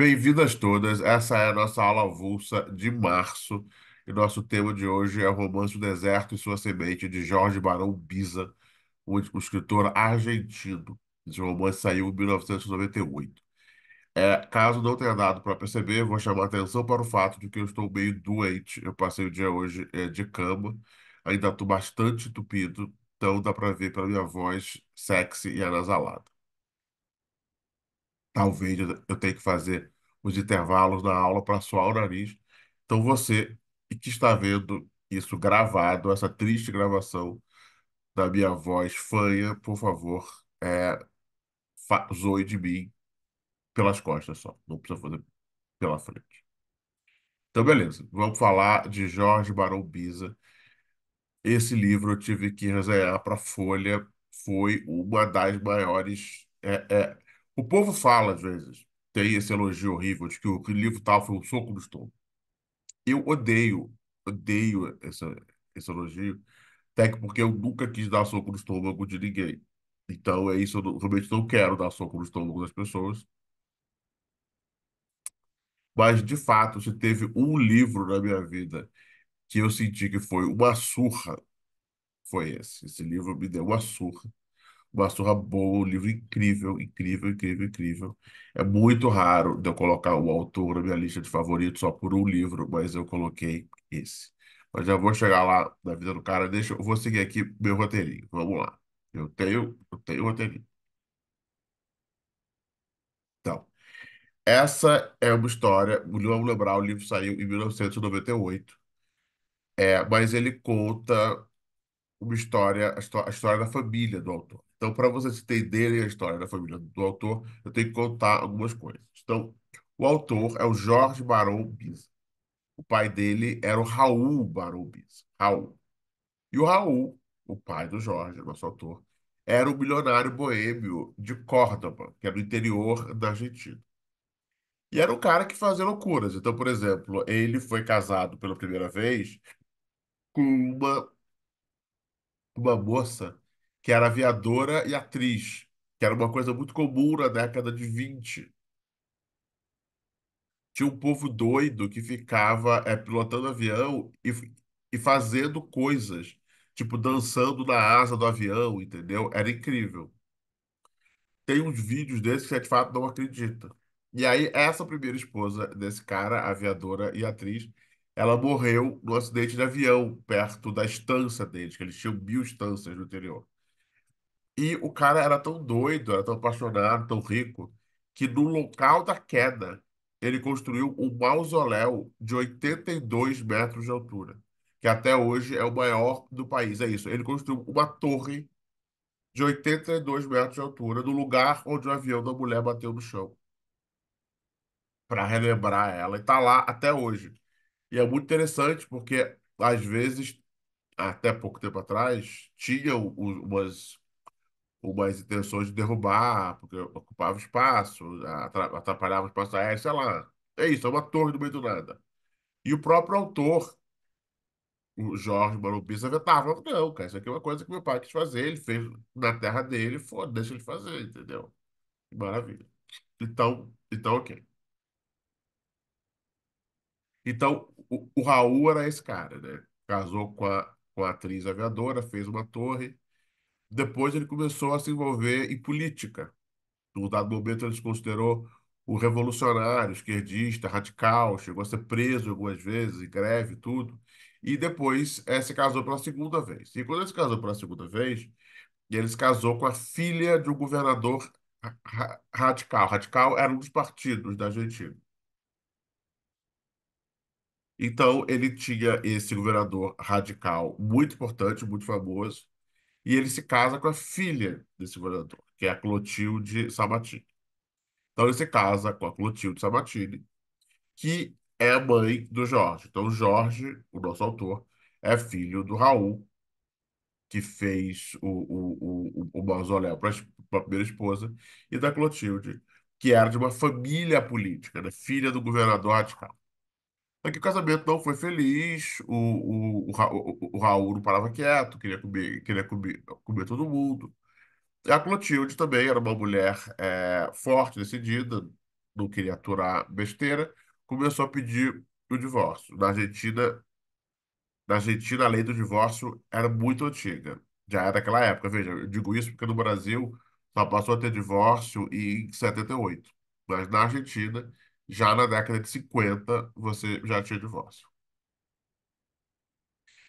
Bem-vindas todas. Essa é a nossa aula avulsa de março. E nosso tema de hoje é o Romance do Deserto e Sua Semente, de Jorge Barão Biza, um escritor argentino. Esse romance saiu em 1998. Caso não tenha dado para perceber, vou chamar a atenção para o fato de que eu estou meio doente. Eu passei o dia hoje de cama, ainda estou bastante entupido, então dá para ver pela minha voz sexy e anasalada. Talvez eu tenha que fazer os intervalos na aula para suar o nariz. Então, você que está vendo isso gravado, essa triste gravação da minha voz fanha, por favor, zoe de mim pelas costas só. Não precisa fazer pela frente. Então, beleza. Vamos falar de Jorge Barão Biza. Esse livro eu tive que resenhar para Folha. Foi uma das maiores. O povo fala, às vezes, tem esse elogio horrível de que o livro tal foi um soco no estômago. Eu odeio esse elogio, até que porque eu nunca quis dar soco no estômago de ninguém. Então é isso, realmente não quero dar soco no estômago das pessoas. Mas, de fato, se teve um livro na minha vida que eu senti que foi uma surra, foi esse. Esse livro me deu uma surra. Uma surra boa, um livro incrível, incrível, incrível, incrível. É muito raro de eu colocar um autor na minha lista de favoritos só por um livro, mas eu coloquei esse. Mas já vou chegar lá na vida do cara. Eu vou seguir aqui meu roteirinho. Vamos lá. Eu tenho um roteirinho. Então, essa é uma história. Vamos lembrar, o livro saiu em 1998. Mas ele conta uma história, a história da família do autor. Então, para vocês entenderem a história da família do autor, eu tenho que contar algumas coisas. Então, o autor é o Jorge Barão Biza. O pai dele era o Raul Barão Biza. Raul. E o Raul, o pai do Jorge, nosso autor, era um milionário boêmio de Córdoba, que é no interior da Argentina. E era um cara que fazia loucuras. Então, por exemplo, ele foi casado pela primeira vez com uma moça que era aviadora e atriz, que era uma coisa muito comum na década de 20. Tinha um povo doido que ficava pilotando avião e fazendo coisas, tipo dançando na asa do avião, entendeu? Era incrível. Tem uns vídeos desses que você de fato não acredita. E aí, essa primeira esposa desse cara, aviadora e atriz, ela morreu no acidente de avião, perto da estância deles, que eles tinham 1.000 estâncias no interior. E o cara era tão doido, era tão apaixonado, tão rico, que no local da queda, ele construiu um mausoléu de 82 metros de altura, que até hoje é o maior do país. É isso. Ele construiu uma torre de 82 metros de altura no lugar onde o avião da mulher bateu no chão, para relembrar ela. E está lá até hoje. E é muito interessante porque, às vezes, até pouco tempo atrás, tinham umas intenções de derrubar, porque ocupava espaço, atrapalhava o espaço aéreo, sei lá. É isso, é uma torre no meio do nada. E o próprio autor, o Jorge Morumbi, vetava. Não, cara, isso aqui é uma coisa que meu pai quis fazer, ele fez na terra dele, foda, deixa ele fazer, entendeu? Maravilha. Então, ok. Então, o Raul era esse cara, né? Casou com a atriz aviadora, fez uma torre. Depois ele começou a se envolver em política. Num dado momento, ele se considerou um revolucionário, esquerdista, radical, chegou a ser preso algumas vezes, em greve, e tudo. E depois se casou pela segunda vez. E quando ele se casou pela segunda vez, ele se casou com a filha de um governador radical. Radical era um dos partidos da Argentina. Então, ele tinha esse governador radical muito importante, muito famoso, e ele se casa com a filha desse governador, que é a Clotilde Sabatini. Então ele se casa com a Clotilde Sabatini, que é a mãe do Jorge. Então o Jorge, o nosso autor, é filho do Raul, que fez o mausoléu para a primeira esposa, e da Clotilde, que era de uma família política, né? Filha do governador radical. Só que o casamento não foi feliz, o Raul não parava quieto, queria comer todo mundo. A Clotilde também era uma mulher forte, decidida, não queria aturar besteira, começou a pedir o divórcio. Na Argentina, a lei do divórcio era muito antiga. Já era daquela época. Veja, eu digo isso porque no Brasil só passou a ter divórcio em 78. Mas na Argentina, já na década de 50, você já tinha divórcio.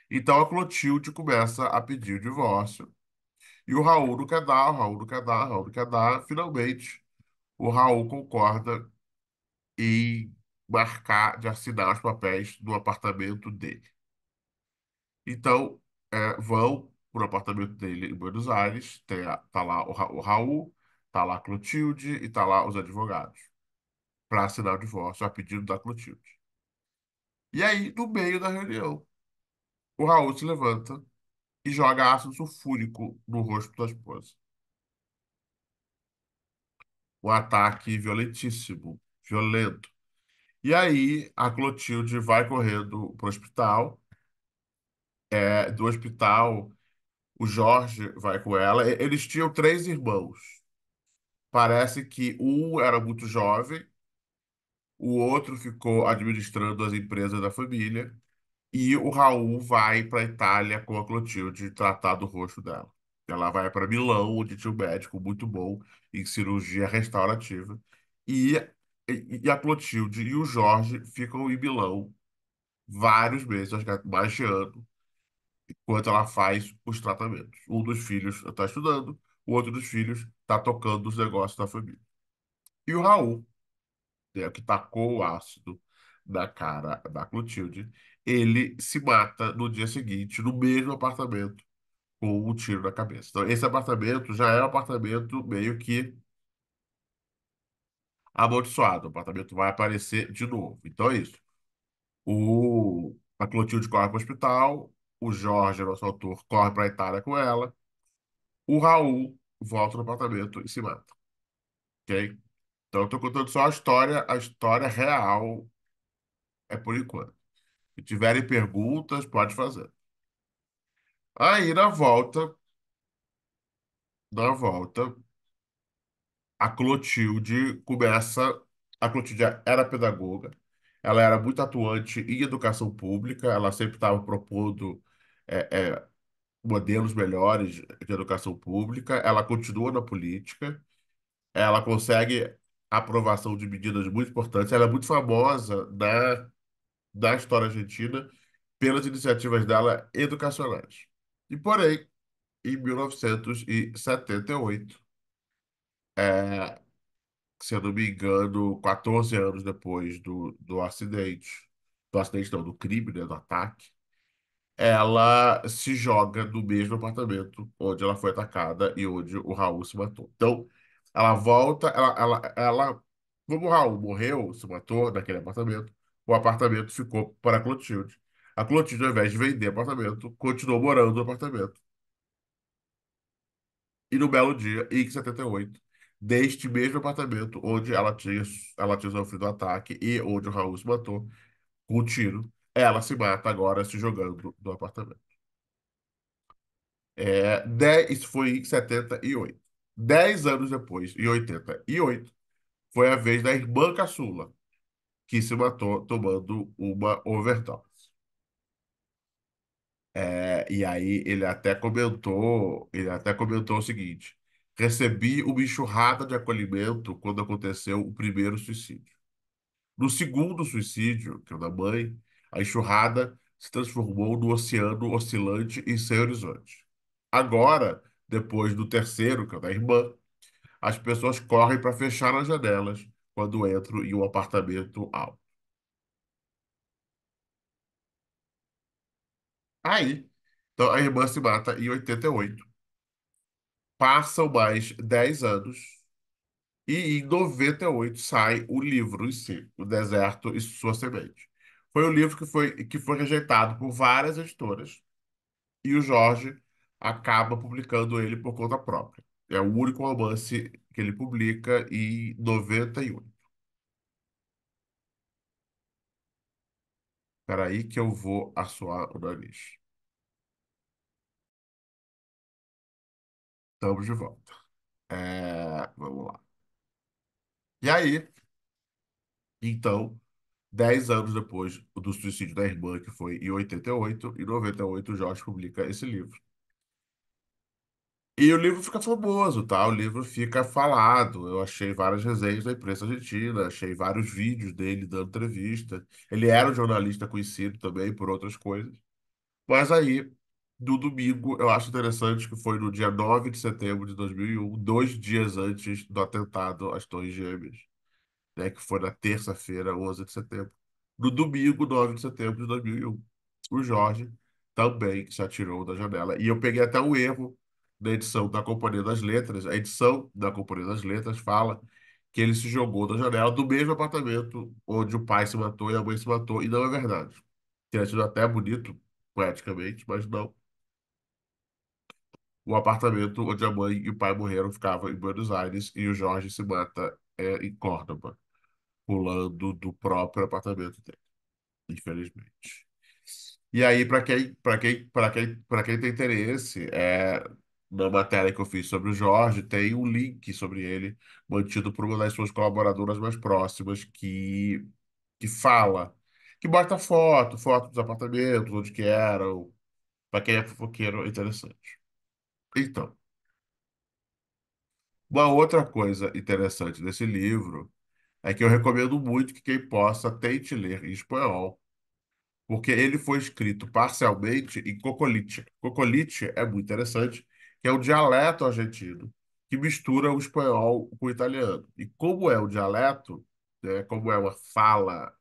Então a Clotilde começa a pedir o divórcio. E o Raul não quer dar, o Raul não quer dar, o Raul não quer dar. Finalmente, o Raul concorda em marcar de assinar os papéis no apartamento dele. Então, vão pro apartamento dele em Buenos Aires, tá lá o Raul, tá lá a Clotilde e tá lá os advogados, para assinar o divórcio a pedido da Clotilde. E aí, no meio da reunião, o Raul se levanta e joga ácido sulfúrico no rosto da esposa. Um ataque violentíssimo, violento. E aí, a Clotilde vai correndo pro hospital. Do hospital, o Jorge vai com ela. Eles tinham três irmãos. Parece que um era muito jovem, o outro ficou administrando as empresas da família, e o Raul vai para a Itália com a Clotilde tratar do rosto dela. Ela vai para Milão, onde tinha um médico muito bom em cirurgia restaurativa, e, e a Clotilde e o Jorge ficam em Milão vários meses, acho que é mais de ano, enquanto ela faz os tratamentos. Um dos filhos está estudando, o outro dos filhos está tocando os negócios da família. E o Raul, que tacou o ácido na cara da Clotilde, ele se mata no dia seguinte, no mesmo apartamento, com um tiro na cabeça. Então, esse apartamento já é um apartamento meio que amaldiçoado. O apartamento vai aparecer de novo. Então é isso. A Clotilde corre para o hospital, o Jorge, nosso autor, corre para a Itália com ela, o Raul volta no apartamento e se mata. Ok? Então, eu estou contando só a história real é por enquanto. Se tiverem perguntas, pode fazer. Aí, na volta, a Clotilde começa. A Clotilde era pedagoga, ela era muito atuante em educação pública, ela sempre estava propondo modelos melhores de educação pública, ela continua na política, ela consegue a aprovação de medidas muito importantes, ela é muito famosa da história argentina pelas iniciativas dela educacionais. E, porém, em 1978, é, se eu não me engano, 14 anos depois do acidente não, do crime, né, do ataque, ela se joga no mesmo apartamento onde ela foi atacada e onde o Raul se matou. Então, ela volta, como o Raul morreu, se matou naquele apartamento, o apartamento ficou para a Clotilde. A Clotilde, ao invés de vender apartamento, continuou morando no apartamento. E no belo dia, em 78, deste mesmo apartamento onde ela tinha sofrido o ataque e onde o Raul se matou, com um tiro, ela se mata agora se jogando do apartamento. Isso foi em 78. 10 anos depois, em 88, foi a vez da irmã caçula, que se matou tomando uma overdose. E aí ele até comentou o seguinte: recebi uma enxurrada de acolhimento quando aconteceu o primeiro suicídio. No segundo suicídio, que é o da mãe, a enxurrada se transformou no oceano oscilante e sem horizonte. Agora, depois do terceiro, que é o da irmã, as pessoas correm para fechar as janelas quando entram em um apartamento alto. Aí, então a irmã se mata em 88. Passam mais 10 anos e em 98 sai o livro em si, O Deserto e Sua Semente. Foi um livro que foi rejeitado por várias editoras e o Jorge acaba publicando ele por conta própria. É o único romance que ele publica em 91. Espera aí que eu vou assoar o nariz. Estamos de volta. Vamos lá. E aí? Então, 10 anos depois do suicídio da irmã, que foi em 88, em 98, o Jorge publica esse livro. E o livro fica famoso, tá? O livro fica falado. Eu achei várias resenhas da imprensa argentina, achei vários vídeos dele dando entrevista. Ele era um jornalista conhecido também por outras coisas. Mas aí, no domingo, eu acho interessante que foi no dia 9 de setembro de 2001, 2 dias antes do atentado às Torres Gêmeas, né, que foi na terça-feira, 11 de setembro. No domingo, 9 de setembro de 2001, o Jorge também se atirou da janela. E eu peguei até um erro na edição da Companhia das Letras. A edição da Companhia das Letras fala que ele se jogou da janela do mesmo apartamento onde o pai se matou e a mãe se matou. E não é verdade. Teria sido até bonito, poeticamente, mas não. O apartamento onde a mãe e o pai morreram ficava em Buenos Aires e o Jorge se mata em Córdoba, pulando do próprio apartamento dele, infelizmente. E aí, para quem tem interesse, na matéria que eu fiz sobre o Jorge, tem um link sobre ele, mantido por uma das suas colaboradoras mais próximas, que fala, que bota foto dos apartamentos, onde que eram, para quem é fofoqueiro, é interessante. Então, uma outra coisa interessante desse livro é que eu recomendo muito que quem possa tente ler em espanhol, porque ele foi escrito parcialmente em cocolite. Cocolite é muito interessante, que é um dialeto argentino que mistura o espanhol com o italiano. E como é um dialeto, né, como é uma fala,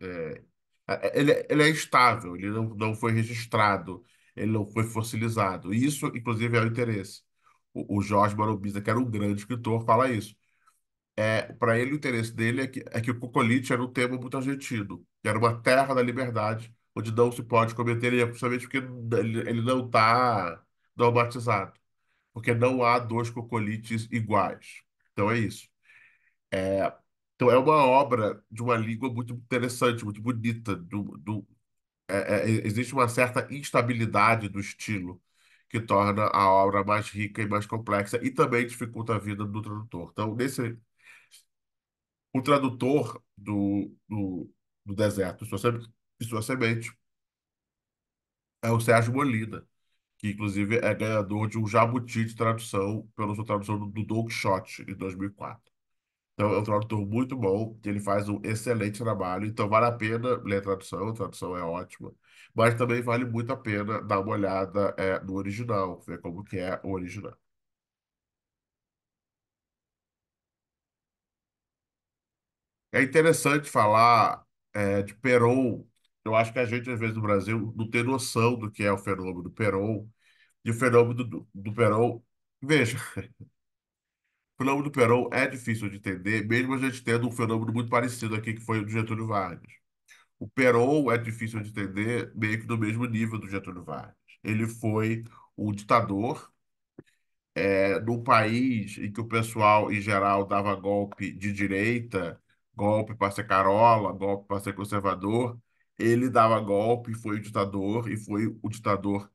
ele é estável, ele não foi registrado, ele não foi fossilizado. E isso, inclusive, é o interesse. O Jorge Marobiza, que era um grande escritor, fala isso. Para ele, o interesse dele é que o Cocolite era um tema muito argentino, que era uma terra da liberdade, onde não se pode cometer erro, justamente porque ele não está normatizado, porque não há dois cocolites iguais. Então é isso. Então é uma obra de uma língua muito interessante, muito bonita. Existe uma certa instabilidade do estilo que torna a obra mais rica e mais complexa e também dificulta a vida do tradutor. Então, o tradutor do Deserto e sua Semente é o Sérgio Molina, que inclusive é ganhador de um Jabuti de tradução pela sua tradução do Don Quixote, em 2004. Então é um tradutor muito bom, que ele faz um excelente trabalho, então vale a pena ler a tradução é ótima, mas também vale muito a pena dar uma olhada no original, ver como que é o original. É interessante falar de Perón. Eu acho que a gente, às vezes, no Brasil, não tem noção do que é o fenômeno Perón. E o fenômeno do Perón. Veja, o fenômeno do Perón é difícil de entender, mesmo a gente tendo um fenômeno muito parecido aqui, que foi o do Getúlio Vargas. O Perón é difícil de entender, meio que no mesmo nível do Getúlio Vargas. Ele foi um ditador num país em que o pessoal, em geral, dava golpe de direita, golpe para ser carola, golpe para ser conservador, ele dava golpe, foi o ditador e foi o ditador.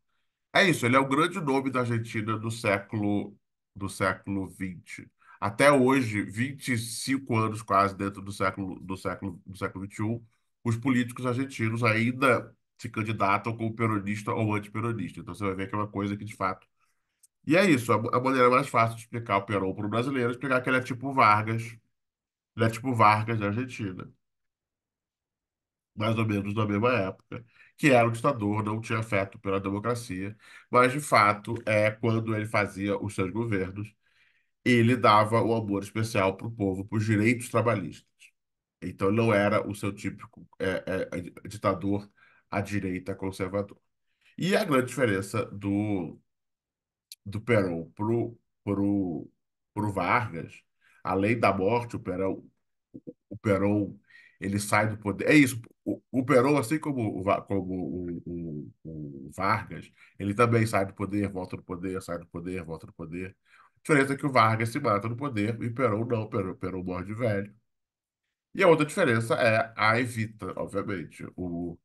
É isso, ele é o grande nome da Argentina do século XX. Até hoje, 25 anos quase dentro do século XXI, os políticos argentinos ainda se candidatam como peronista ou antiperonista. Então você vai ver que é uma coisa que, de fato, e é isso, a maneira mais fácil de explicar o Perón para o brasileiro é explicar que ele é tipo Vargas, ele é tipo Vargas da Argentina, mais ou menos na mesma época, que era um ditador, não tinha afeto pela democracia, mas de fato, quando ele fazia os seus governos, ele dava o amor especial para o povo, para os direitos trabalhistas. Então ele não era o seu típico ditador à direita conservador. E a grande diferença do Perón pro Vargas, além da morte, o Perón, ele sai do poder. É isso, o Perón, assim como o Vargas, ele também sai do poder, volta do poder, sai do poder, volta do poder. A diferença é que o Vargas se mata no poder e o Perón não, o Perón morre de velho. E a outra diferença é a Evita, obviamente. O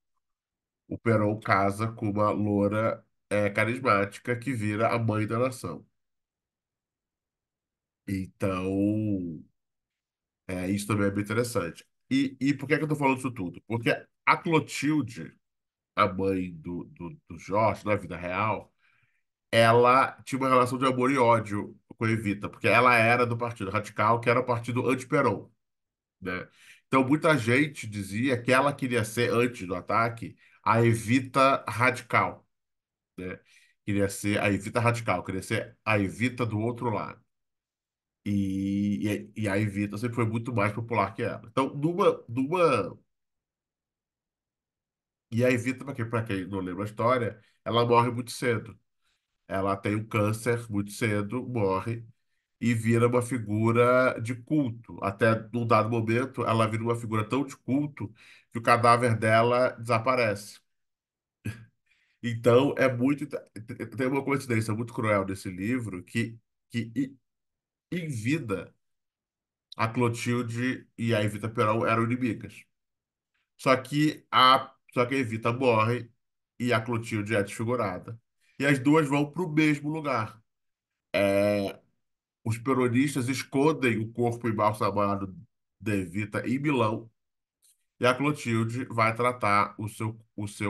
Perón casa com uma loura carismática que vira a mãe da nação. Então, isso também é bem interessante. E por que que eu tô falando isso tudo? Porque a Clotilde, a mãe do Jorge, na vida real, ela tinha uma relação de amor e ódio com a Evita, porque ela era do Partido Radical, que era o partido anti-Perón, né? Então, muita gente dizia que ela queria ser, antes do ataque, a Evita radical, né? Queria ser a Evita radical, queria ser a Evita do outro lado. E a Evita sempre foi muito mais popular que ela. Então, e a Evita, para quem não lembra a história, ela morre muito cedo. Ela tem um câncer muito cedo, morre e vira uma figura de culto. Até num dado momento, ela vira uma figura tão de culto que o cadáver dela desaparece. Então, tem uma coincidência muito cruel desse livro que em vida, a Clotilde e a Evita Perón eram inimigas. Só que a Evita morre e a Clotilde é desfigurada. E as duas vão para o mesmo lugar. Os peronistas escondem o corpo embalsamado da Evita em Milão e a Clotilde vai tratar o seu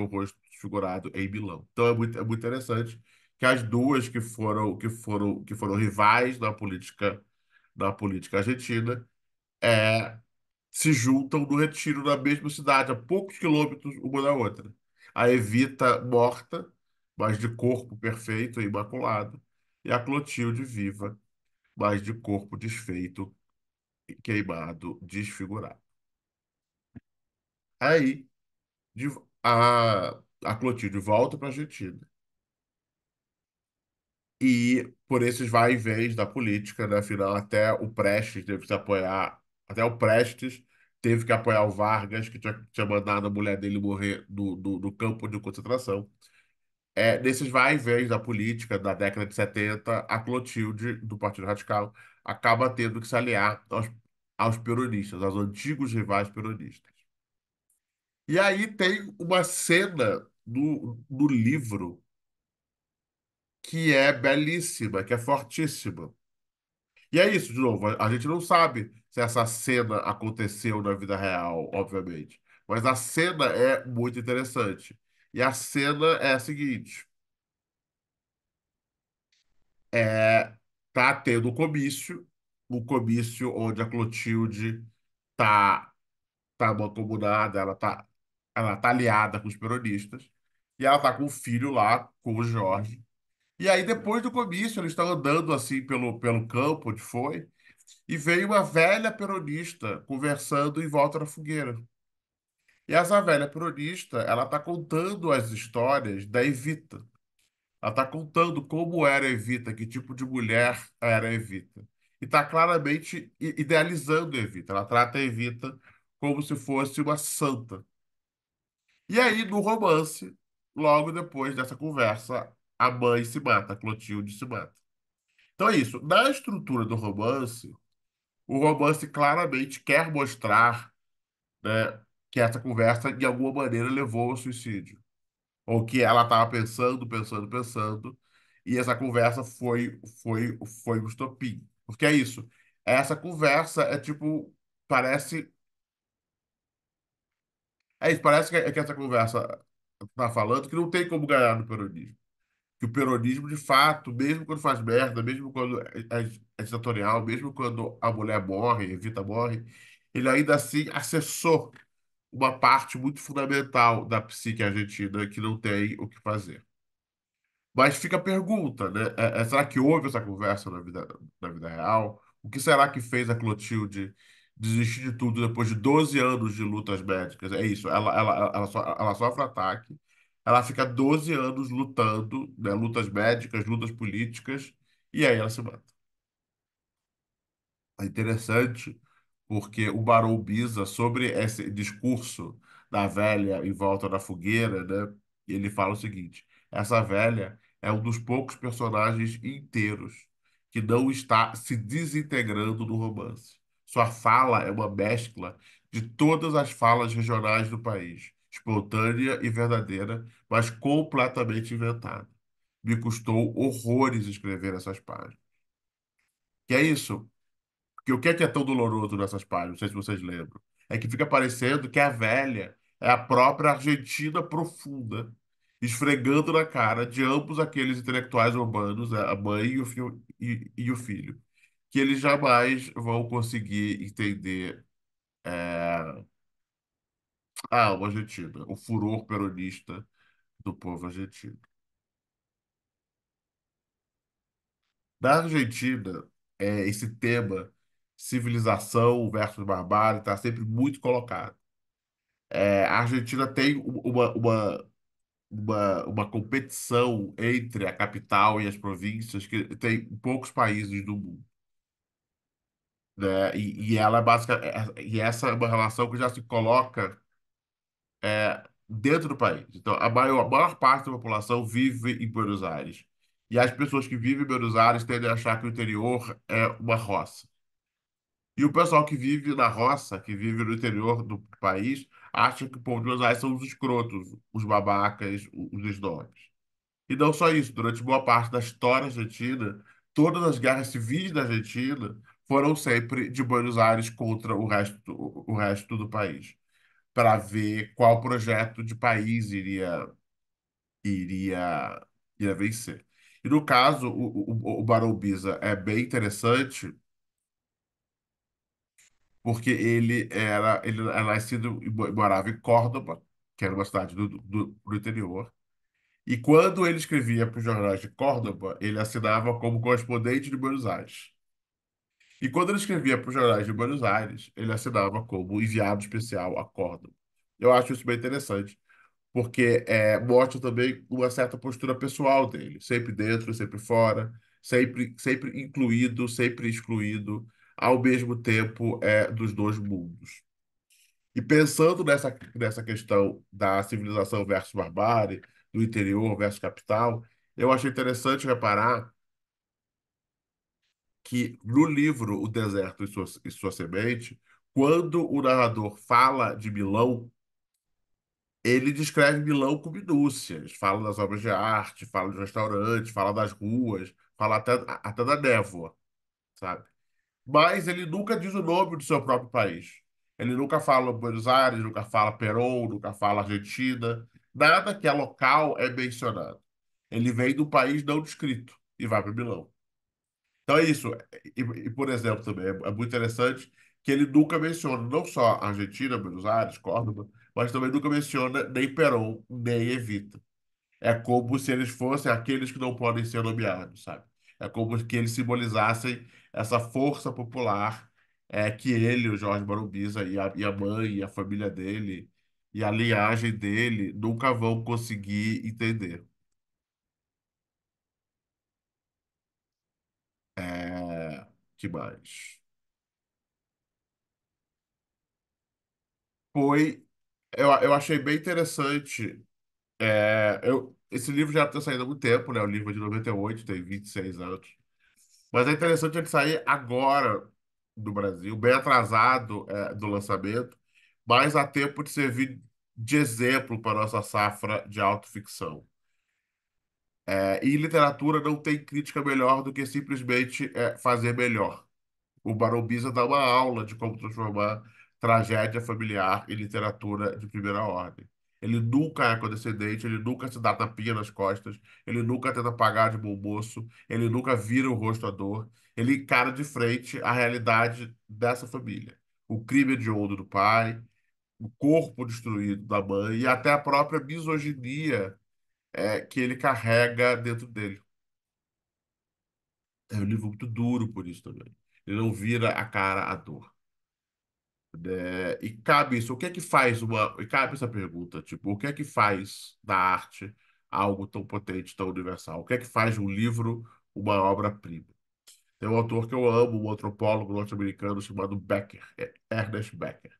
rosto desfigurado em Milão. Então é muito interessante que as duas que foram rivais na política argentina é, se juntam no retiro na mesma cidade, a poucos quilômetros uma da outra. A Evita morta, mas de corpo perfeito e imaculado, e a Clotilde viva, mas de corpo desfeito, queimado, desfigurado. Aí de- a Clotilde volta para a Argentina. E por esses vai e vens da política, né? Afinal, até o Prestes teve que apoiar o Vargas, que tinha mandado a mulher dele morrer no campo de concentração. Nesses vai e vens da política da década de 70, a Clotilde, do Partido Radical, acaba tendo que se aliar aos peronistas, aos antigos rivais peronistas. E aí tem uma cena no livro que é belíssima, que é fortíssima. E é isso, de novo, a gente não sabe se essa cena aconteceu na vida real, obviamente. Mas a cena é muito interessante. E a cena é a seguinte: é, tá tendo um comício onde a Clotilde tá, tá mancomunada, ela tá aliada com os peronistas, e ela tá com o filho lá, com o Jorge. E aí, depois do comício, eles estão andando assim pelo campo onde foi, e veio uma velha peronista conversando em volta da fogueira. E essa velha peronista, ela está contando as histórias da Evita. Ela está contando como era a Evita, que tipo de mulher era a Evita. E está claramente idealizando a Evita. Ela trata a Evita como se fosse uma santa. E aí, no romance, logo depois dessa conversa, a mãe se mata, a Clotilde se mata. Então é isso. Na estrutura do romance, o romance claramente quer mostrar, né, que essa conversa de alguma maneira levou ao suicídio, ou que ela estava pensando, pensando, pensando, e essa conversa foi um estopim. Porque é isso. Essa conversa é tipo, parece, parece que essa conversa está falando que não tem como ganhar no peronismo. Que o peronismo, de fato, mesmo quando faz merda, mesmo quando é ditatorial, mesmo quando a mulher morre, Evita morre, ele ainda assim acessou uma parte muito fundamental da psique argentina que não tem o que fazer. Mas fica a pergunta, né? Será que houve essa conversa na vida real? O que será que fez a Clotilde desistir de tudo depois de 12 anos de lutas médicas? É isso, ela sofre ataque, ela fica 12 anos lutando, né? Lutas médicas, lutas políticas, e aí ela se mata. É interessante porque o Barão Biza, sobre esse discurso da velha em volta da fogueira, né, ele fala o seguinte: essa velha é um dos poucos personagens inteiros que não está se desintegrando no romance. Sua fala é uma mescla de todas as falas regionais do país, espontânea e verdadeira, mas completamente inventada. Me custou horrores escrever essas páginas. Que é isso? Porque o que é tão doloroso nessas páginas? Não sei se vocês lembram. é que fica parecendo que a velha é a própria Argentina profunda, esfregando na cara de ambos aqueles intelectuais urbanos, a mãe e o filho, que eles jamais vão conseguir entender a alma argentina, o furor peronista do povo argentino. Na Argentina, esse tema civilização versus barbárie está sempre muito colocado. A Argentina tem uma competição entre a capital e as províncias que tem poucos países do mundo, né? E ela é e essa é uma relação que já se coloca dentro do país. Então, a maior parte da população vive em Buenos Aires. E as pessoas que vivem em Buenos Aires tendem a achar que o interior é uma roça. E o pessoal que vive na roça, que vive no interior do país, acha que o povo de Buenos Aires são os escrotos, os babacas, os desnobres. E não só isso, durante boa parte da história argentina, todas as guerras civis da Argentina foram sempre de Buenos Aires contra o resto do país, para ver qual projeto de país iria, iria vencer. E no caso, o Barão Biza é bem interessante, porque ele é nascido e morava em Córdoba, que era uma cidade do interior. E quando ele escrevia para os jornais de Córdoba, ele assinava como correspondente de Buenos Aires. E quando ele escrevia para os jornais de Buenos Aires, ele assinava como enviado especial a Córdoba. Eu acho isso bem interessante, porque mostra também uma certa postura pessoal dele, sempre dentro, sempre fora, sempre incluído, sempre excluído, ao mesmo tempo dos dois mundos. E pensando nessa questão da civilização versus barbárie, do interior versus capital, eu achei interessante reparar que no livro O Deserto e Sua Semente, quando o narrador fala de Milão, ele descreve Milão com minúcias, fala das obras de arte, fala dos restaurantes, fala das ruas, fala até da névoa, sabe? Mas ele nunca diz o nome do seu próprio país. Ele nunca fala Buenos Aires, nunca fala Perón, nunca fala Argentina. Nada que é local é mencionado. Ele vem do país não descrito e vai para Milão. Então é isso. Por exemplo, também é muito interessante que ele nunca menciona não só Argentina, Buenos Aires, Córdoba, mas também nunca menciona nem Perón, nem Evita. É como se eles fossem aqueles que não podem ser nomeados, sabe? É como que eles simbolizassem essa força popular que ele, o Jorge Barumbiza, e a mãe, e a família dele, e a linhagem dele nunca vão conseguir entender. Que mais? Foi, eu achei bem interessante. Esse livro já está saindo há muito tempo, né? O livro é de 98, tem 26 anos. Mas é interessante ele sair agora do Brasil, bem atrasado, do lançamento, mas a tempo de servir de exemplo para a nossa safra de autoficção. E literatura não tem crítica melhor do que simplesmente fazer melhor. O Barão Biza dá uma aula de como transformar tragédia familiar em literatura de primeira ordem. Ele nunca é condescendente, ele nunca se dá tapinha nas costas, ele nunca tenta pagar de bom moço, ele nunca vira o rosto à dor, ele encara de frente a realidade dessa família. O crime hediondo do pai, o corpo destruído da mãe e até a própria misoginia que ele carrega dentro dele. É um livro muito duro por isso também. Ele não vira a cara à dor. E cabe isso, o que é que faz e cabe essa pergunta, tipo, o que é que faz da arte algo tão potente, tão universal? O que é que faz de um livro uma obra-prima? Tem um autor que eu amo, um antropólogo norte-americano chamado Becker, Ernest Becker,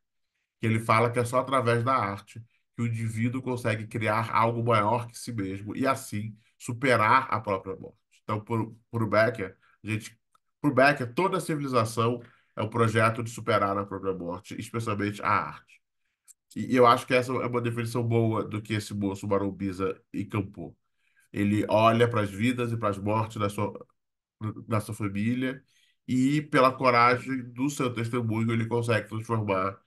que ele fala que é só através da arte que o indivíduo consegue criar algo maior que si mesmo e assim superar a própria morte. Então, por Becker, gente, por Becker, toda civilização é um projeto de superar a própria morte, especialmente a arte. E eu acho que essa é uma definição boa do que esse moço Barão Biza encampou. Ele olha para as vidas e para as mortes da sua família e, pela coragem do seu testemunho, ele consegue transformar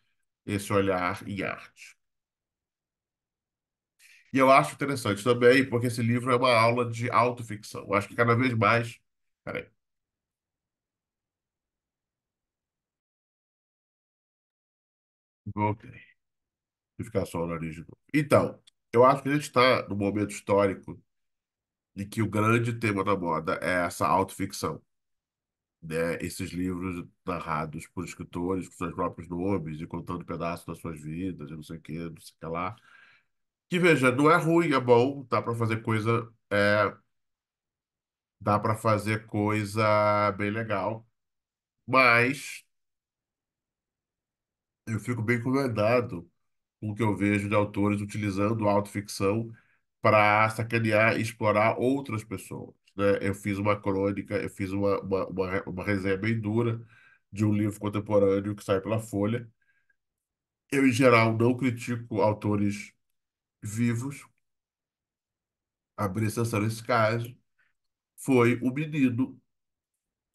esse olhar em arte. E eu acho interessante também, porque esse livro é uma aula de autoficção. Eu acho que cada vez mais. Peraí, voltei. Vou ficar só na origem. Então, eu acho que a gente está num momento histórico de que o grande tema da moda é essa autoficção, né? Esses livros narrados por escritores com seus próprios nomes e contando pedaços das suas vidas e não sei o que, não sei o que lá. Que veja, não é ruim, é bom, dá para fazer coisa bem legal, mas eu fico bem incomodado com o que eu vejo de autores utilizando autoficção para sacanear e explorar outras pessoas, né? Eu fiz uma crônica, eu fiz uma resenha bem dura de um livro contemporâneo que sai pela Folha. Eu, em geral, não critico autores vivos. A exceção nesse caso foi o menino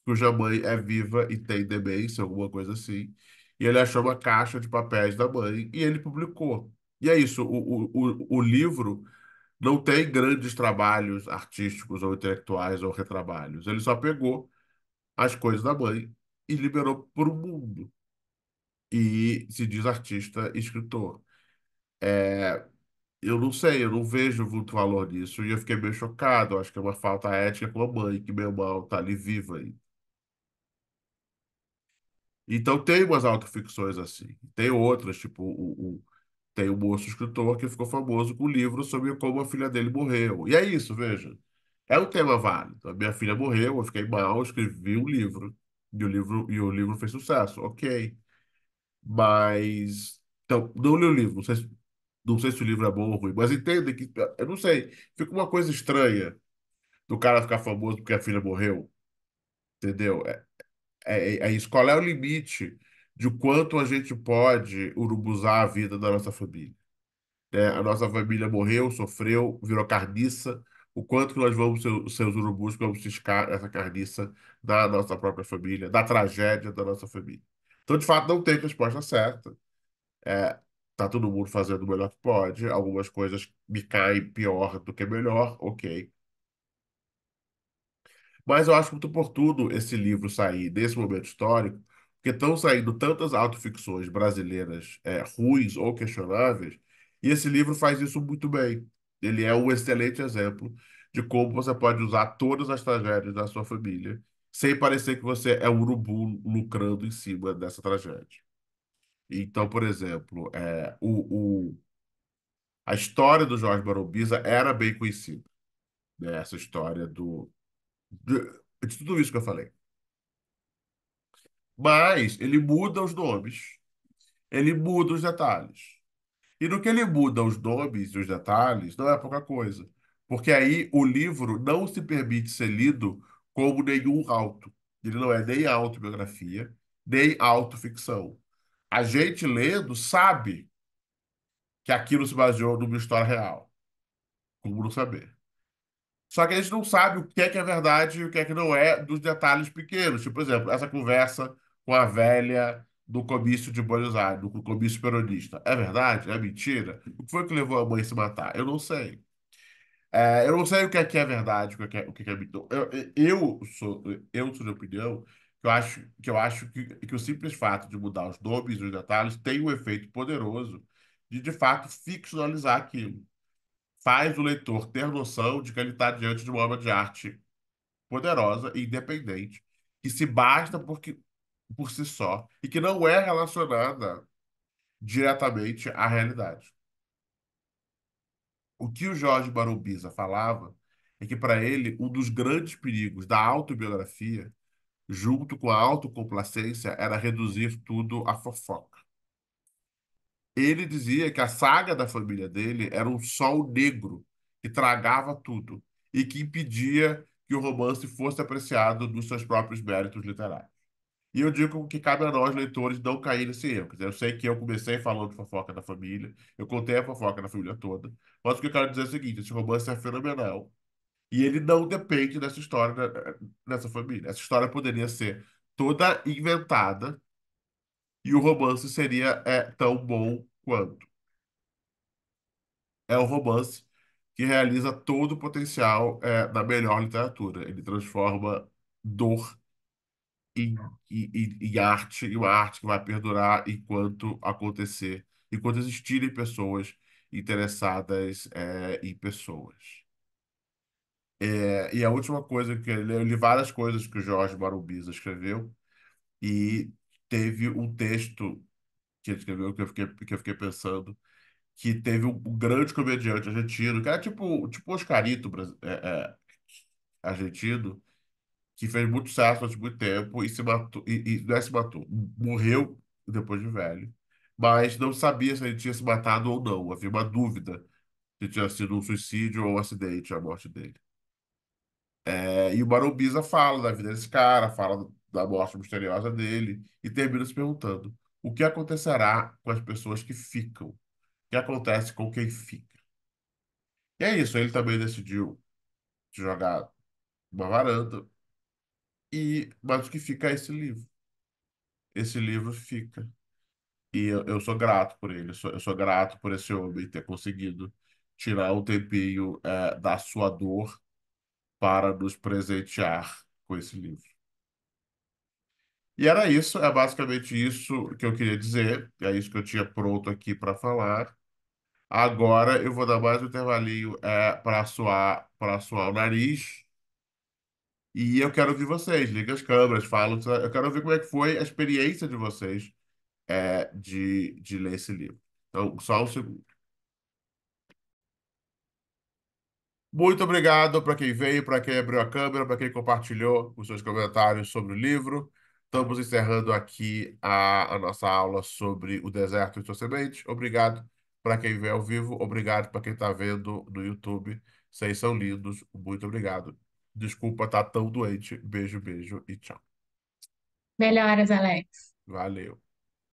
cuja mãe é viva e tem demência, alguma coisa assim. E ele achou uma caixa de papéis da mãe e ele publicou. E é isso, o livro não tem grandes trabalhos artísticos ou intelectuais ou retrabalhos. Ele só pegou as coisas da mãe e liberou para o mundo. E se diz artista e escritor. Eu não sei, eu não vejo muito valor nisso. E eu fiquei meio chocado. Eu acho que é uma falta ética com a mãe, que meu mal tá ali viva aí. Então tem umas autoficções assim. Tem outras, tipo, tem um moço escritor que ficou famoso com um livro sobre como a filha dele morreu. E é isso, veja. É um tema válido. A minha filha morreu, eu fiquei mal, escrevi um livro. E o livro fez sucesso. Ok. Mas. Então, não li o livro. Não sei se o livro é bom ou ruim, mas entenda que. Eu não sei. Fica uma coisa estranha do cara ficar famoso porque a filha morreu. Entendeu? É isso. Qual é o limite de quanto a gente pode urubuzar a vida da nossa família? Né? A nossa família morreu, sofreu, virou carniça. O quanto que nós vamos ser os urubus que vamos ciscar essa carniça da nossa própria família, da tragédia da nossa família. Então, de fato, não tem resposta certa. É, tá todo mundo fazendo o melhor que pode. Algumas coisas me caem pior do que melhor, ok. Mas eu acho muito oportuno esse livro sair desse momento histórico, porque estão saindo tantas autoficções brasileiras ruins ou questionáveis, e esse livro faz isso muito bem. Ele é um excelente exemplo de como você pode usar todas as tragédias da sua família, sem parecer que você é um urubu lucrando em cima dessa tragédia. Então, por exemplo, a história do Jorge Barombiza era bem conhecida, né? Essa história de tudo isso que eu falei. Mas ele muda os nomes, ele muda os detalhes. E no que ele muda os nomes e os detalhes, não é pouca coisa. Porque aí o livro não se permite ser lido como nenhum auto. Ele não é nem autobiografia, nem autoficção. A gente lendo sabe que aquilo se baseou numa história real. Como não saber? Só que a gente não sabe o que é verdade e o que é que não é dos detalhes pequenos. Tipo, por exemplo, essa conversa com a velha do comício de Buenos Aires, do comício peronista. É verdade? É mentira? O que foi que levou a mãe a se matar? Eu não sei. Eu não sei o que é verdade, o que é mentira. Eu sou de opinião que o simples fato de mudar os nomes e os detalhes tem um efeito poderoso de fato, ficcionalizar aquilo. Faz o leitor ter noção de que ele está diante de uma obra de arte poderosa e independente, que se basta por si só e que não é relacionada diretamente à realidade. O que o Jorge Barombiza falava é que, para ele, um dos grandes perigos da autobiografia, junto com a autocomplacência, era reduzir tudo a fofoca. Ele dizia que a saga da família dele era um sol negro que tragava tudo e que impedia que o romance fosse apreciado nos seus próprios méritos literários. E eu digo que cabe a nós, leitores, não cair nesse erro. Quer dizer, eu sei que eu comecei falando de fofoca da família, eu contei a fofoca da família toda, mas o que eu quero dizer é o seguinte: esse romance é fenomenal e ele não depende dessa história, dessa família. Essa história poderia ser toda inventada E o romance seria tão bom quanto. É um romance que realiza todo o potencial da melhor literatura. Ele transforma dor em, em arte, e uma arte que vai perdurar enquanto acontecer, enquanto existirem pessoas interessadas em pessoas. E a última coisa que eu li várias coisas que o Jorge Barumbiza escreveu, e teve um texto que ele escreveu que eu fiquei pensando, que teve um grande comediante argentino, que era tipo Oscarito argentino, que fez muito sucesso durante muito tempo e se matou, e não é se matou, morreu depois de velho, mas não sabia se ele tinha se matado ou não. Havia uma dúvida se tinha sido um suicídio ou um acidente a morte dele. E o Barão Biza fala da vida desse cara, fala da morte misteriosa dele e termina se perguntando o que acontecerá com as pessoas que ficam, o que acontece com quem fica. E é isso, ele também decidiu jogar uma varanda, mas o que fica é esse livro. Esse livro fica. E eu sou grato por ele, eu sou grato por esse homem ter conseguido tirar um tempinho da sua dor para nos presentear com esse livro. E era isso, é basicamente isso que eu queria dizer, é isso que eu tinha pronto aqui para falar. Agora eu vou dar mais um intervalinho para suar o nariz. E eu quero ouvir vocês. Liga as câmeras, falam. Eu quero ouvir como é que foi a experiência de vocês de ler esse livro. Então, só um segundo. Muito obrigado para quem veio, para quem abriu a câmera, para quem compartilhou os seus comentários sobre o livro. Estamos encerrando aqui a nossa aula sobre o deserto e sua semente. Obrigado para quem veio ao vivo. Obrigado para quem está vendo no YouTube. Vocês são lindos. Muito obrigado. Desculpa estar tão doente. Beijo, beijo e tchau. Melhoras, Alex. Valeu.